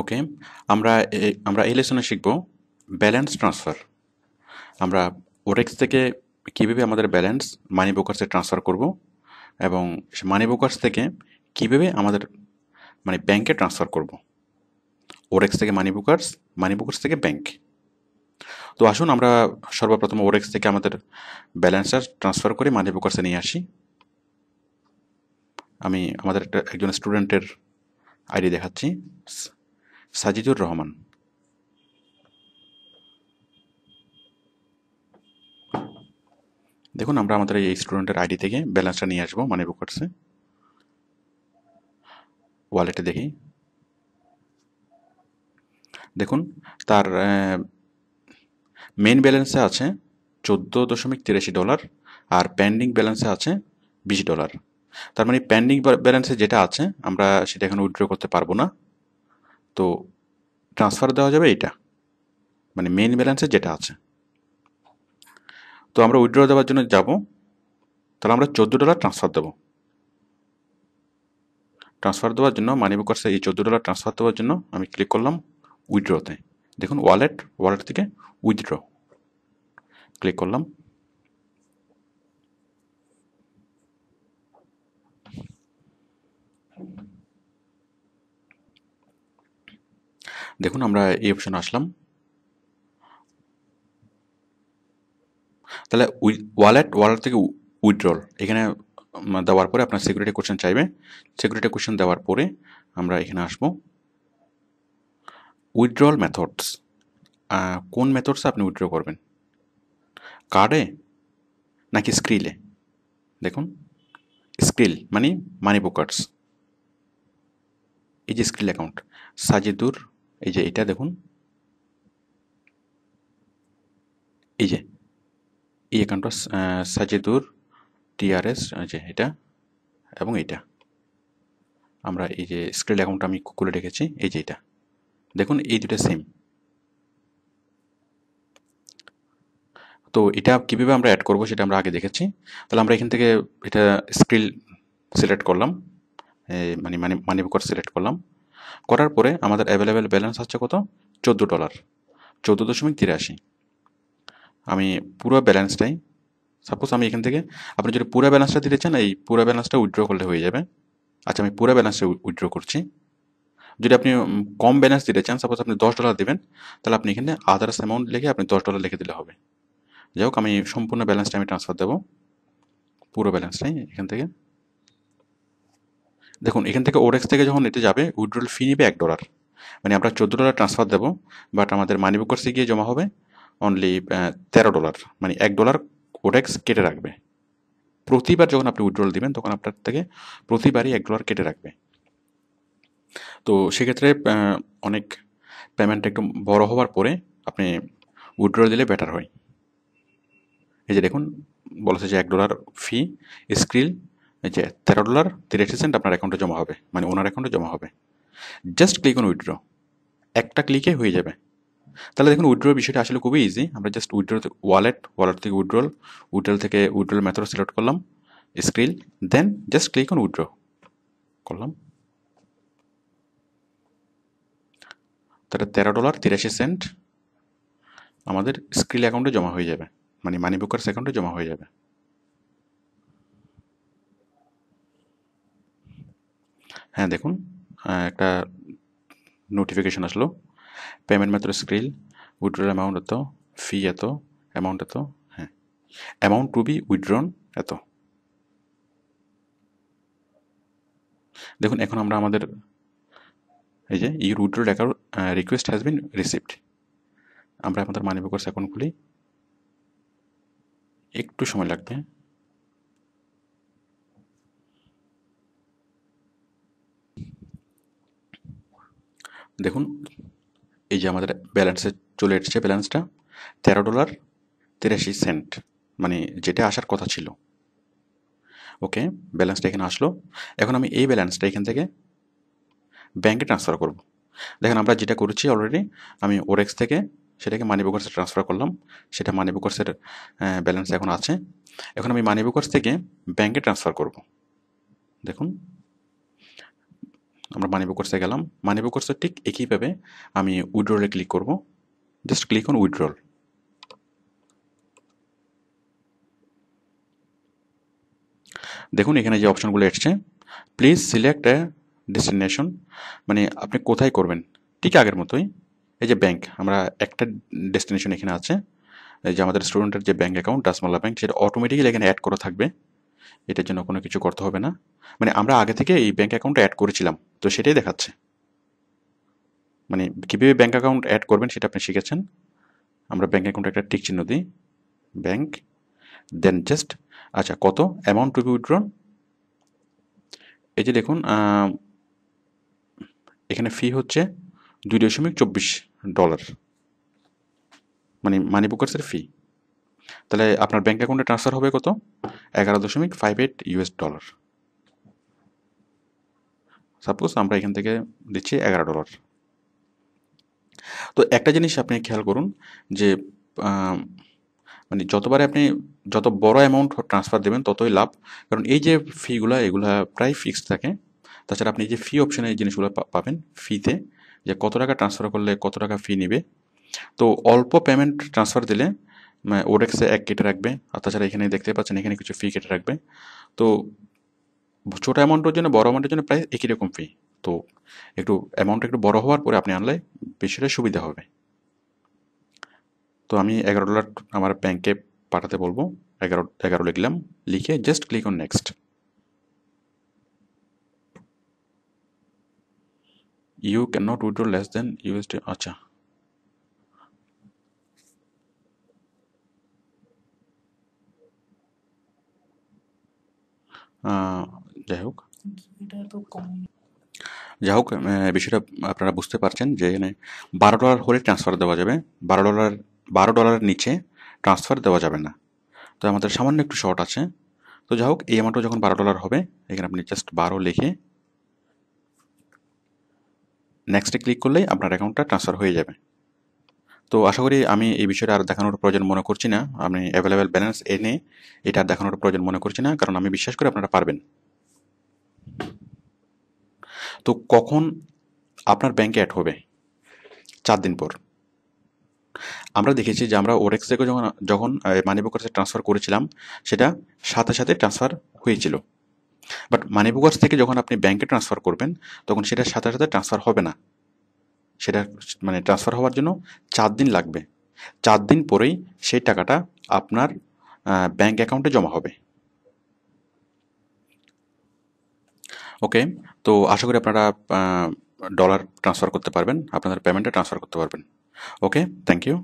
ওকে, আমরা এই লেসনে শিখব ব্যালেন্স ট্রান্সফার। আমরা ওরেক্স থেকে কীভাবে আমাদের ব্যালেন্স মানি ব্রোকার্সে ট্রান্সফার করব এবং মানি ব্রোকার্স থেকে কীভাবে আমাদের ব্যাংকে ট্রান্সফার করব। ওরেক্স থেকে মানি ব্রোকার্স থেকে ব্যাংক। তো আসুন আমরা সর্বপ্রথম ওরেক্স থেকে আমাদের ব্যালেন্সটা ট্রান্সফার করে মানি ব্রোকার্সে নিয়ে আসি। আমি আমাদের একজন স্টুডেন্টের আইডি দেখাচ্ছি, সাজিদুর রহমান। দেখুন আমরা আমাদের এই স্টুডেন্টের আইডি থেকে ব্যালেন্সটা নিয়ে আসবো মানি ব্রোকার্সে। ওয়ালেটে দেখি, দেখুন তার মেইন ব্যালেন্সে আছে $14.83 আর পেন্ডিং ব্যালেন্সে আছে $20। তার মানে পেন্ডিং ব্যালেন্সে যেটা আছে আমরা সেটা এখন উইথড্র করতে পারবো না, তো ট্রান্সফার দেওয়া যাবে এইটা, মানে মেইন ব্যালেন্সে যেটা আছে। তো আমরা উইথড্র দেওয়ার জন্য যাব, তাহলে আমরা $14 ট্রান্সফার দেবো। ট্রান্সফার দেওয়ার জন্য মানি ব্রোকার্সে এই $14 ট্রান্সফার দেওয়ার জন্য আমি ক্লিক করলাম উইথড্রতে। দেখুন ওয়ালেট থেকে উইথড্র ক্লিক করলাম। দেখুন আমরা এই অপশনে আসলাম। তাহলে ওয়ালেট থেকে উইথড্রল এখানে দেওয়ার পরে আপনার সিকিউরিটি কোশ্চেন চাইবে। সিকিউরিটি কোশ্চেন দেওয়ার পরে আমরা এখানে আসব উইথড্রল মেথডস। কোন মেথডসে আপনি উইথড্র করবেন, কার্ডে নাকি স্ক্রিলে? দেখুন স্ক্রিল মানে মানি ব্রোকার্স, এই যে স্ক্রিল অ্যাকাউন্ট সাজিদুর, এই যে এটা দেখুন, এই যে এই অ্যাকাউন্টটা সাজিদুর টিআরএস, যে এটা এবং এইটা, আমরা এই যে স্ক্রিল অ্যাকাউন্টটা আমি খুলে রেখেছি, এই যে এটা দেখুন, এই দুটো সেম। তো এটা কীভাবে আমরা অ্যাড করবো সেটা আমরা আগে দেখেছি। তাহলে আমরা এখান থেকে এটা স্ক্রিল সিলেক্ট করলাম, মানে মানি ব্রোকার সিলেক্ট করলাম। করার পরে আমাদের অ্যাভেলেবেল ব্যালেন্স হচ্ছে কত, $14, 14.83। আমি পুরো ব্যালেন্সটাই, সাপোজ আমি এখান থেকে, আপনি যদি পুরো ব্যালেন্সটা দিতে চান এই পুরো ব্যালেন্সটা উইথড্র করলে হয়ে যাবে। আচ্ছা আমি পুরো ব্যালেন্সটা উইথড্র করছি। যদি আপনি কম ব্যালেন্স দিতে চান, সাপোজ আপনি $10 দেবেন, তাহলে আপনি এখানে আদার্স অ্যামাউন্ট লিখে আপনি $10 লিখে দিলে হবে। যাই হোক আমি সম্পূর্ণ ব্যালেন্সটা আমি ট্রান্সফার দেবো, পুরো ব্যালেন্সটাই এখান থেকে। দেখুন এখান থেকে ওরেক্স থেকে যখন এতে যাবে উইথড্রল ফি নেবে $1, মানে আমরা $14 ট্রান্সফার দেবো, বাট আমাদের মানি ব্রোকার্সে গিয়ে জমা হবে অনলি $13, মানে $1 ওরেক্স কেটে রাখবে। প্রতিবার যখন আপনি উইথড্রল দিবেন তখন আপনার থেকে প্রতিবারই $1 কেটে রাখবে। তো সেক্ষেত্রে অনেক পেমেন্ট একটু বড় হওয়ার পরে আপনি উইথড্রল দিলে বেটার হয়। এই যে দেখুন বলেছে যে $1 ফি, স্ক্রিল, এই যে $13.83 আপনার অ্যাকাউন্টে জমা হবে, মানে ওনার অ্যাকাউন্টে জমা হবে। জাস্ট ক্লিক অন উইথড্র, একটা ক্লিকে হয়ে যাবে। তাহলে দেখুন উইথড্রোর বিষয়টা আসলে খুবই ইজি। আমরা জাস্ট উইথড্র ওয়ালেট থেকে উইথড্রল থেকে উইথড্রল মেথড সিলেক্ট করলাম, Skrill, then just click on withdraw করলাম। তাহলে $13.83 আমাদের স্ক্রিল অ্যাকাউন্টে জমা হয়ে যাবে, মানে মানি ব্রোকার্স অ্যাকাউন্টে জমা হয়ে যাবে। হ্যাঁ দেখুন একটা নোটিফিকেশন আসলো, payment method krill, withdrawal amount এত, ফি এত, অ্যামাউন্ট এত, হ্যাঁ অ্যামাউন্ট টু বি উইথড্রন এত। দেখুন এখন আমরা আমাদের এই যে your withdrawal account request has been received, আমরা আমাদের মানি ব্রোকার্স অ্যাকাউন্ট খুলি, একটু সময় লাগবে। দেখুন এই যে আমাদের ব্যালেন্সে চলে এসেছে, ব্যালেন্সটা $13.83, মানে যেটা আসার কথা ছিল। ওকে, ব্যালেন্সটা এখানে আসলো। এখন আমি এই ব্যালেন্সটা এখান থেকে ব্যাংকে ট্রান্সফার করব। দেখেন আমরা যেটা করেছি অলরেডি, আমি ওরেক্স থেকে সেটাকে মানি ব্রোকার্সে ট্রান্সফার করলাম, সেটা মানি ব্রোকার্সের ব্যালেন্স এখন আছে। এখন আমি মানি ব্রোকার্স থেকে ব্যাংকে ট্রান্সফার করব। দেখুন আমরা মানি বুকার্সে গেলাম, মানি বুকার্সে ঠিক একইভাবে আমি উইথড্রলে ক্লিক করব, জাস্ট ক্লিক অন উইথড্রল। দেখুন এখানে যে অপশনগুলো এসছে, প্লিজ সিলেক্ট এ ডেস্টিনেশন, মানে আপনি কোথায় করবেন, ঠিক আগের মতোই। এই যে ব্যাংক, আমরা একটা ডেস্টিনেশন এখানে আছে, এই যে আমাদের স্টুডেন্টের যে ব্যাংক অ্যাকাউন্ট দাসমলা ব্যাংক, সেটা অটোমেটিক্যালি এখানে অ্যাড করা থাকবে, এটার জন্য কোনো কিছু করতে হবে না। মানে আমরা আগে থেকে এই ব্যাংক অ্যাকাউন্টটা অ্যাড করেছিলাম, তো সেটাই দেখাচ্ছে। মানে কীভাবে ব্যাংক অ্যাকাউন্ট অ্যাড করবেন সেটা আপনি শিখেছেন। আমরা ব্যাংক অ্যাকাউন্টে একটা টিক চিহ্ন দিই, ব্যাংক, দেন জাস্ট আচ্ছা কত অ্যামাউন্ট টু বি উইথড্রন। এই যে দেখুন এখানে ফি হচ্ছে $2.24, মানে মানি বুকার্সের ফি। তাহলে আপনার ব্যাংক অ্যাকাউন্টে ট্রান্সফার হবে কত, $11.58। সাপোজ আমরা এখান থেকে দিচ্ছি $11। তো একটা জিনিস আপনি খেয়াল করুন যে মানে যতবারে আপনি যত বড় অ্যামাউন্ট ট্রান্সফার দেবেন ততই লাভ, কারণ এই যে ফিগুলো এগুলা প্রায় ফিক্সড থাকে। তাছাড়া আপনি যে ফি অপশানে এই জিনিসগুলো পাবেন, ফিতে যে কত টাকা ট্রান্সফার করলে কত টাকা ফি নেবে। তো অল্প পেমেন্ট ট্রান্সফার দিলে ওডেক্সে 1 কেটে রাখবে, আর তাছাড়া এখানে দেখতে পাচ্ছেন এখানে কিছু ফি কেটে রাখবে। তো ছোটো অ্যামাউন্টের জন্য বড় অ্যামাউন্টের জন্য প্রায় একই রকম ফি। তো একটু অ্যামাউন্ট একটু বড় হওয়ার পরে আপনি আনলে বেশিটা সুবিধা হবে। তো আমি $11 আমার ব্যাংকে পাঠাতে বলবো, 11 লিখলাম, লিখে just click on next. You can not withdraw less than USD, আচ্ছা যাই হোক বিষয়টা আপনারা বুঝতে পারছেন যে এখানে $12 হলে ট্রান্সফার দেওয়া যাবে, $12 নিচে ট্রান্সফার দেওয়া যাবে না। তো আমাদের সামান্য একটু শর্ট আছে। তো যাই হোক এই অ্যামাউন্টটা যখন $12 হবে, এখানে আপনি জাস্ট 12 লিখে নেক্সটে ক্লিক করলেই আপনার অ্যাকাউন্টটা ট্রান্সফার হয়ে যাবে। তো আশা করি আমি এই বিষয়টা আর দেখানোর প্রয়োজন মনে করছি না, আমি অ্যাভেলেবেল ব্যালেন্স এনে এটা আর দেখানোর প্রয়োজন মনে করছি না, কারণ আমি বিশ্বাস করি আপনারা পারবেন। তো কখন আপনার ব্যাংকে অ্যাড হবে, 4 দিন পর। আমরা দেখেছি যে আমরা ওরেক্স থেকে যখন মানি বুকার্সে ট্রান্সফার করেছিলাম সেটা সাথে সাথে ট্রান্সফার হয়েছিল, বাট মানি বুকার্স থেকে যখন আপনি ব্যাংকে ট্রান্সফার করবেন তখন সেটার সাথে সাথে ট্রান্সফার হবে না, সেটা মানে ট্রান্সফার হওয়ার জন্য 4 দিন লাগবে। 4 দিন পরেই সেই টাকাটা আপনার ব্যাংক অ্যাকাউন্টে জমা হবে। ওকে, তো আশা করি আপনারা ডলার ট্রান্সফার করতে পারবেন, আপনাদের পেমেন্টে ট্রান্সফার করতে পারবেন। ওকে, থ্যাংক ইউ।